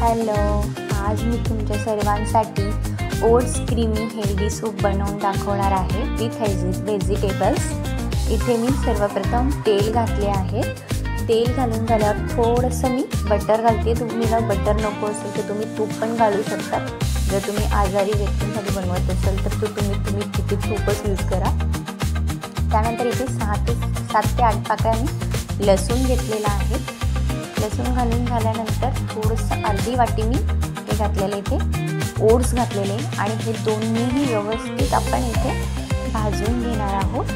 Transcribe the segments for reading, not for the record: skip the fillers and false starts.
Hello, आज मी तुमच्या सर्वांसाठी ओट्स क्रीमी हेल्दी सूप बनवून दाखवणार आहे विथ व्हेजिटेबल्स। इथे मी सर्वप्रथम तेल घातले आहे। तेल घालून झाल्यावर थोडंसं मी बटर घालते। तुम्हाला बटर नको असेल तर तुम्ही तूप पण घालू शकता। जर तुम्ही आजारी व्यक्तींसाठी बनवत असाल तर तुम्ही किती तूपच यूज करा। त्यानंतर इथे 7 ते 8 पाकळ्या मी लसूण घेतलेला आहे। लसूण घालून झाल्यानंतर थोडंसं अर्धी वाटी मी हे घातलेले इथे ओट्स घातलेले आणि हे दोन्हीही व्यवस्थित आपण इथे भाजून घेणार आहोत।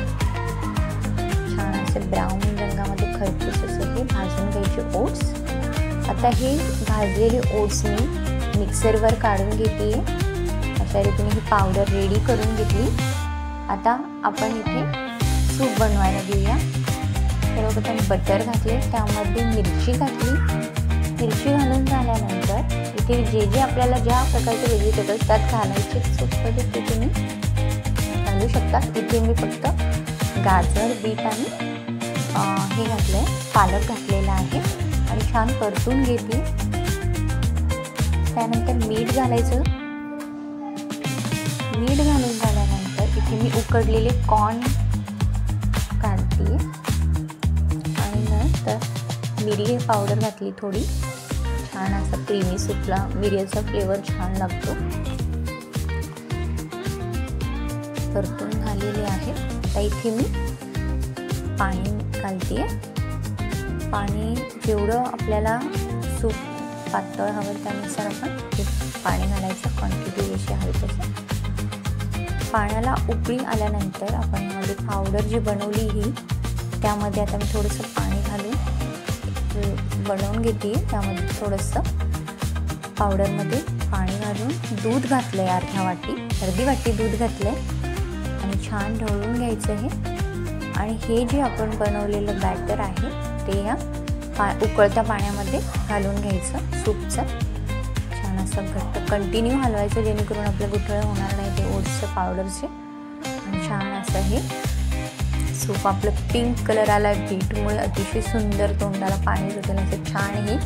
छान असे ब्राऊन रंगामध्ये खरपूस असं हे भाजून घ्यायचे ओट्स। आता हे भाजलेले ओट्स मी मिक्सरवर काढून घेते। अशा रीतीने ही पावडर रेडी करून घेतली। आता आपण इथे सूप बनवायला घेऊया। सर्वप्रथम बटर घातले, त्यामध्ये मिरची घातली। मिरची घालून झाल्यानंतर इथे जे आपल्याला ज्या प्रकारचे व्हेजिटेबल्स त्यात घालायचे सूपमध्ये ते तुम्ही घालू शकता। इथे मी फक्त गाजर, बीट आणि हे घातले, पालक घातलेला आहे आणि छान परतून घेतली। त्यानंतर मीठ घालायचं। मीठ घालून झाल्यानंतर इथे मी उकडलेले कॉर्न घालते आणि नंतर मिरी पावडर घातली थोडी। छान असा क्रीमी सूपला मिरीचा फ्लेवर छान लागतो। परतून झालेले आहे। आता इथे मी पाणी घालते। पाणी जेवढं आपल्याला सूप पातळ हवं त्यानुसार आपण पाणी घालायचं, क्वांटिटी जशी हवी तसं। पाण्याला उकळी आल्यानंतर आपण यामध्ये पावडर जी बनवली ही त्यामध्ये आता मी थोडंसं पाणी घालून बनवून घेते। त्यामध्ये थोडंसं पावडरमध्ये पाणी घालून दूध घातलं आहे, अर्धी वाटी दूध घातलं आहे आणि छान ढवळून घ्यायचं हे। आणि हे जे आपण बनवलेलं बॅटर आहे ते या उकळत्या पाण्यामध्ये घालून घ्यायचं सूपचं। छान असं घट्ट कंटिन्यू हलवायचं जेणेकरून आपलं गुठळं होणार नाही ते ओट्सचं पावडरचे। आणि छान असं हे सूप आपलं पिंक कलर आला बीटमुळे अतिशय सुंदर तोंडाला पाणी सुटेल असं छान हे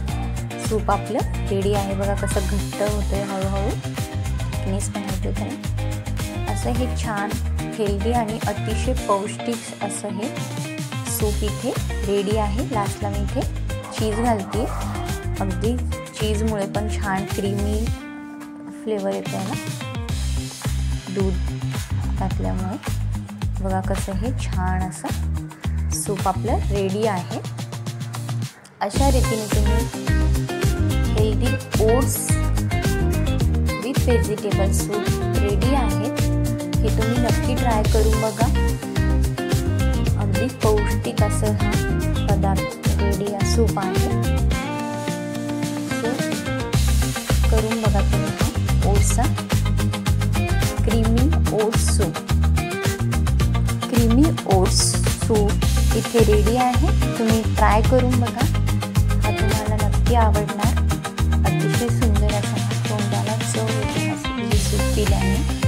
सूप आपलं रेडी आहे। बघा कसं घट्ट होतंय, हळूहळू थिकनेस पण होते त्याने। असं हे छान हेल्दी आणि अतिशय पौष्टिक असं हे सूप इथे रेडी आहे। लास्टला मी इथे चीज घालते। अगदी चीजमुळे पण छान क्रीमी फ्लेवर येते याला दूध घातल्यामुळे। बघा कसं हे छान असं सूप आपलं रेडी आहे। अशा रीतीने तुम्ही healthy oats with vegetable soup ready आहे। हे तुम्ही नक्की ट्राय करून बघा। अगदी पौष्टिक असं हा पदार्थ रेडी सूप आहे। करून बघा तुम्ही हा ओट्सचा creamy oats soup. Creamy oats soup इथे रेडी आहे। तुम्ही ट्राय करून बघा, हा तुम्हाला नक्की आवडणार। अतिशय सुंदर असा तोंडाला चव येते सूप पिल्याने।